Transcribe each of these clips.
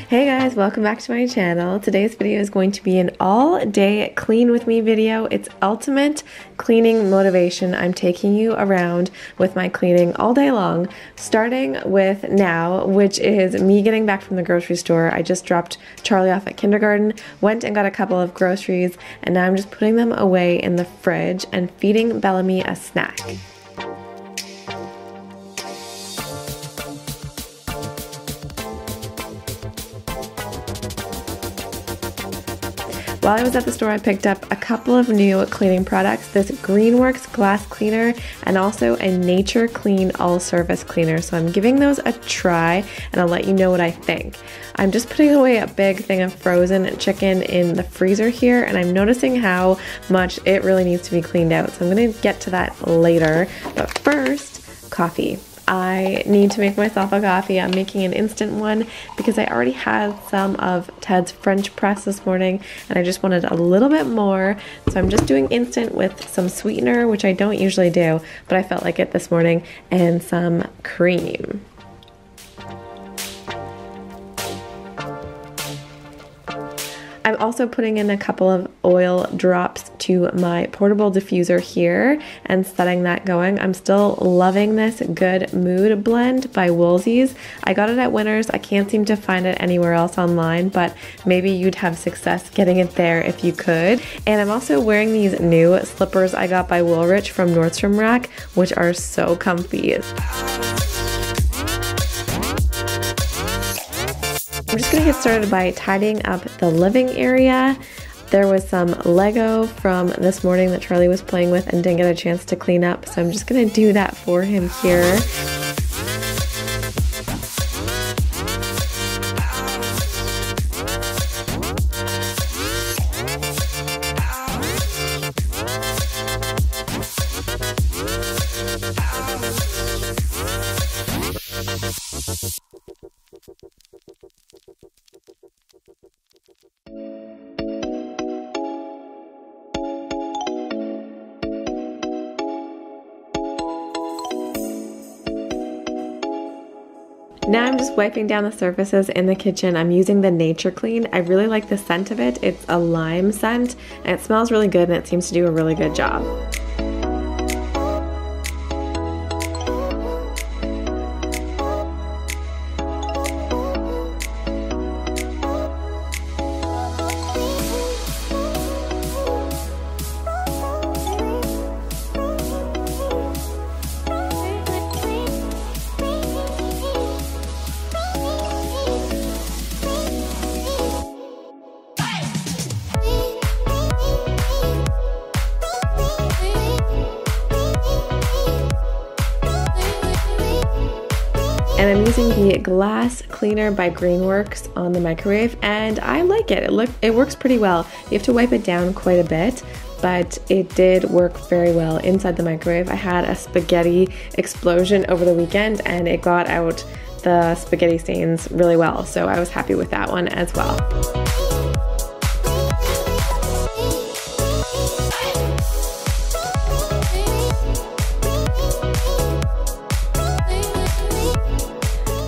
Hey guys, welcome back to my channel. Today's video is going to be an all-day clean with me video. It's ultimate cleaning motivation. I'm taking you around with my cleaning all day long, starting with now, which is me getting back from the grocery store. I just dropped Charlie off at kindergarten, went and got a couple of groceries, and now I'm just putting them away in the fridge and feeding Bellamy a snack. While I was at the store, I picked up a couple of new cleaning products, this Greenworks glass cleaner and also a Nature Clean all-surface cleaner. So I'm giving those a try and I'll let you know what I think. I'm just putting away a big thing of frozen chicken in the freezer here, and I'm noticing how much it really needs to be cleaned out. So I'm going to get to that later, but first, coffee. I need to make myself a coffee. I'm making an instant one because I already had some of Ted's French press this morning and I just wanted a little bit more. So I'm just doing instant with some sweetener, which I don't usually do, but I felt like it this morning, and some cream. I'm also putting in a couple of oil drops to my portable diffuser here and setting that going. I'm still loving this Good Mood blend by Woolsey's. I got it at Winners. I can't seem to find it anywhere else online, but maybe you'd have success getting it there if you could. And I'm also wearing these new slippers I got by Woolrich from Nordstrom Rack, which are so comfy. I'm just going to get started by tidying up the living area. There was some Lego from this morning that Charlie was playing with and didn't get a chance to clean up, so I'm just going to do that for him here. Now I'm just wiping down the surfaces in the kitchen. I'm using the Nature Clean. I really like the scent of it. It's a lime scent and it smells really good and it seems to do a really good job. And I'm using the glass cleaner by Greenworks on the microwave, and I like it. It works pretty well. You have to wipe it down quite a bit, but it did work very well inside the microwave. I had a spaghetti explosion over the weekend and it got out the spaghetti stains really well, so I was happy with that one as well.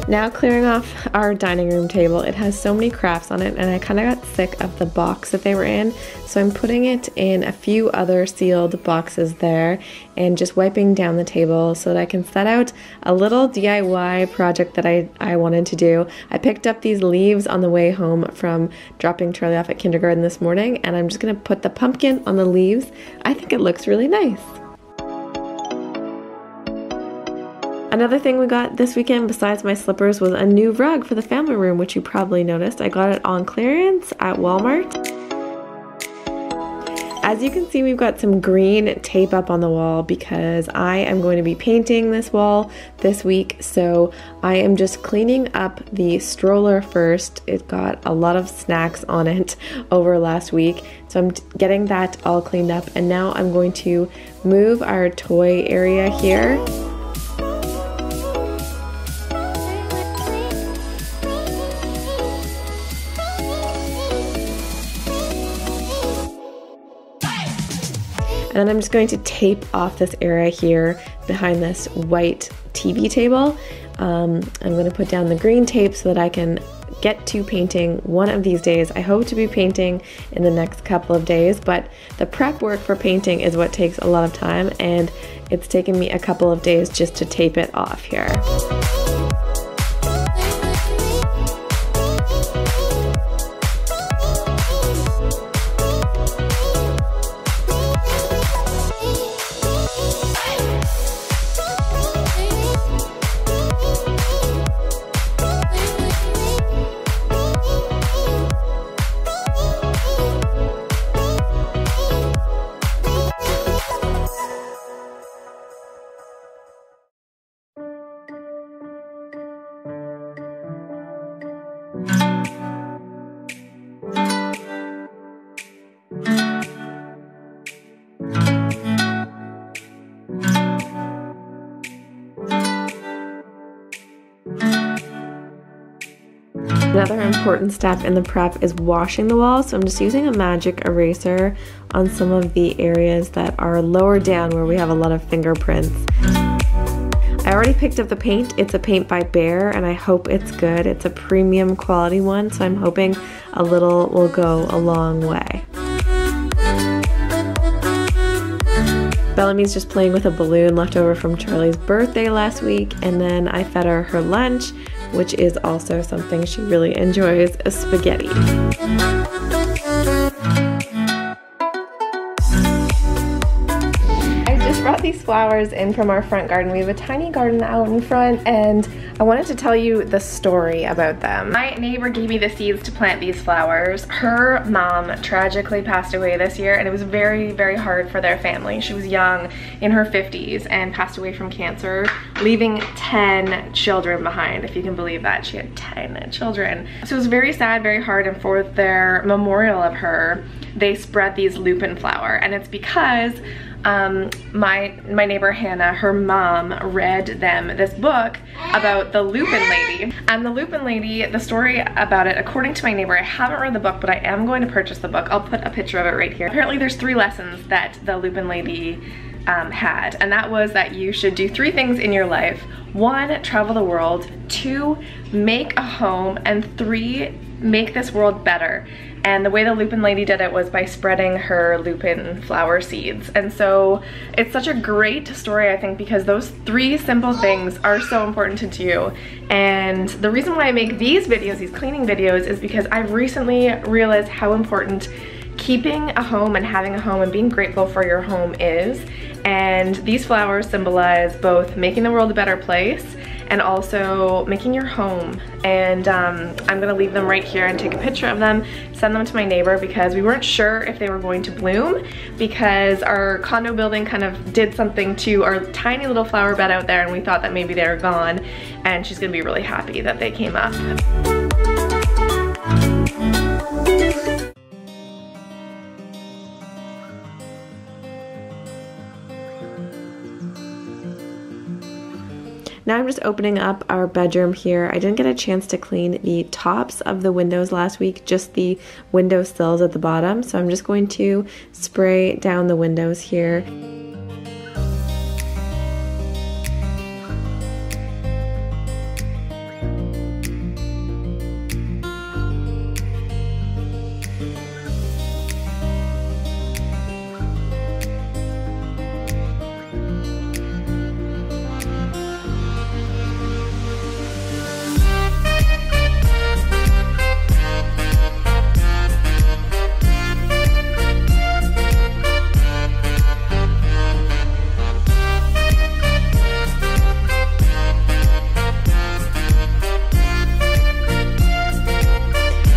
Now clearing off our dining room table. It has so many crafts on it and I kind of got sick of the box that they were in, so I'm putting it in a few other sealed boxes there and just wiping down the table so that I can set out a little DIY project that I wanted to do. I picked up these leaves on the way home from dropping Charlie off at kindergarten this morning, and I'm just going to put the pumpkin on the leaves. I think it looks really nice. Another thing we got this weekend besides my slippers was a new rug for the family room, which you probably noticed. I got it on clearance at Walmart. As you can see, we've got some green tape up on the wall because I am going to be painting this wall this week. So I am just cleaning up the stroller first. It got a lot of snacks on it over last week. So I'm getting that all cleaned up, and now I'm going to move our toy area here. And then I'm just going to tape off this area here behind this white TV table. I'm going to put down the green tape so that I can get to painting one of these days. I hope to be painting in the next couple of days, but the prep work for painting is what takes a lot of time, and it's taken me a couple of days just to tape it off here. Another important step in the prep is washing the walls, so I'm just using a magic eraser on some of the areas that are lower down where we have a lot of fingerprints. I already picked up the paint. It's a paint by Behr, and I hope it's good. It's a premium quality one, so I'm hoping a little will go a long way. Bellamy's just playing with a balloon left over from Charlie's birthday last week, and then I fed her lunch, which is also something she really enjoys, spaghetti. I just brought these flowers in from our front garden. We have a tiny garden out in front, and I wanted to tell you the story about them. My neighbor gave me the seeds to plant these flowers. Her mom tragically passed away this year, and it was very, very hard for their family. She was young, in her 50s, and passed away from cancer, leaving 10 children behind, if you can believe that. She had 10 children. So it was very sad, very hard, and for their memorial of her, they spread these lupin flower, and it's because my neighbor Hannah, her mom, read them this book about the Lupin Lady. And the Lupin Lady, the story about it, according to my neighbor, I haven't read the book, but I am going to purchase the book. I'll put a picture of it right here. Apparently there's 3 lessons that the Lupin Lady had, and that was that you should do 3 things in your life. 1, travel the world. 2, make a home. And 3, make this world better. And the way the Lupin Lady did it was by spreading her lupin flower seeds. And so it's such a great story, I think, because those 3 simple things are so important to do. And the reason why I make these videos, these cleaning videos, is because I've recently realized how important keeping a home and having a home and being grateful for your home is. And these flowers symbolize both making the world a better place and also making your home. And I'm gonna leave them right here and take a picture of them, send them to my neighbor, because we weren't sure if they were going to bloom, because our condo building kind of did something to our tiny little flower bed out there, and we thought that maybe they were gone, and she's gonna be really happy that they came up. Now I'm just opening up our bedroom here. I didn't get a chance to clean the tops of the windows last week, just the window sills at the bottom. So I'm just going to spray down the windows here.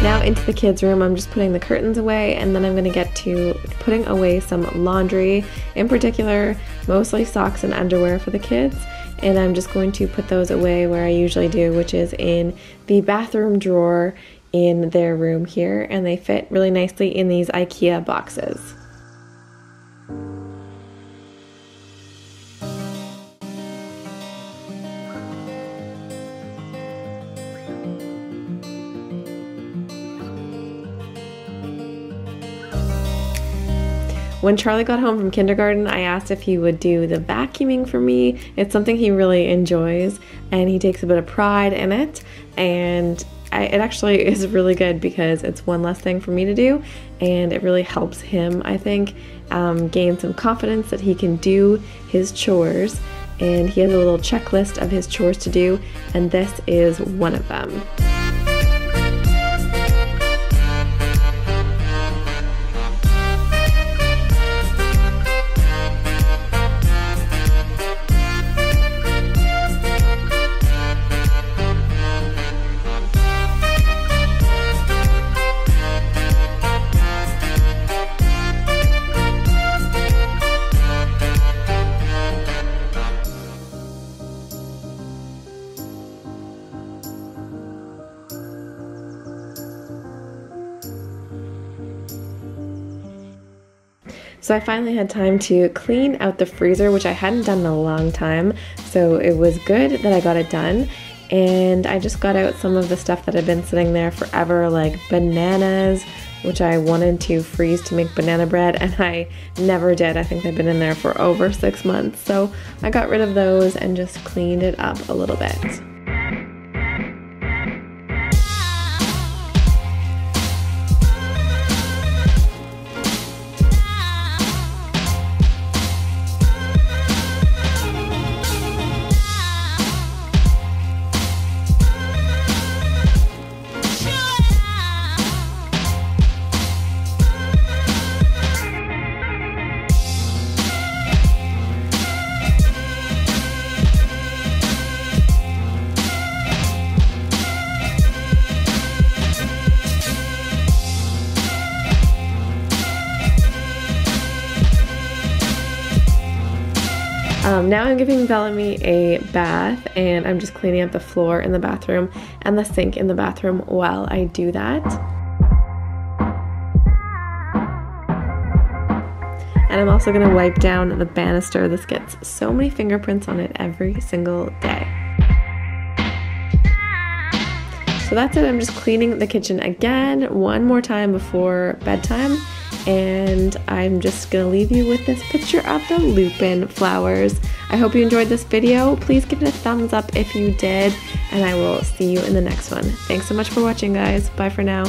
Now into the kids' room, I'm just putting the curtains away, and then I'm going to get to putting away some laundry, in particular mostly socks and underwear for the kids, and I'm just going to put those away where I usually do, which is in the bathroom drawer in their room here, and they fit really nicely in these IKEA boxes. When Charlie got home from kindergarten, I asked if he would do the vacuuming for me. It's something he really enjoys, and he takes a bit of pride in it, and it actually is really good because it's one less thing for me to do, and it really helps him, I think, gain some confidence that he can do his chores. And he has a little checklist of his chores to do, and this is one of them. So I finally had time to clean out the freezer, which I hadn't done in a long time, so it was good that I got it done. And I just got out some of the stuff that had been sitting there forever, like bananas, which I wanted to freeze to make banana bread, and I never did. I think they've been in there for over 6 months, so I got rid of those and just cleaned it up a little bit. Now I'm giving Bellamy a bath, and I'm just cleaning up the floor in the bathroom and the sink in the bathroom while I do that. And I'm also going to wipe down the banister. This gets so many fingerprints on it every single day. So that's it. I'm just cleaning the kitchen again one more time before bedtime. And I'm just gonna leave you with this picture of the lupin flowers. I hope you enjoyed this video. Please give it a thumbs up if you did, and I will see you in the next one. Thanks so much for watching, guys. Bye for now.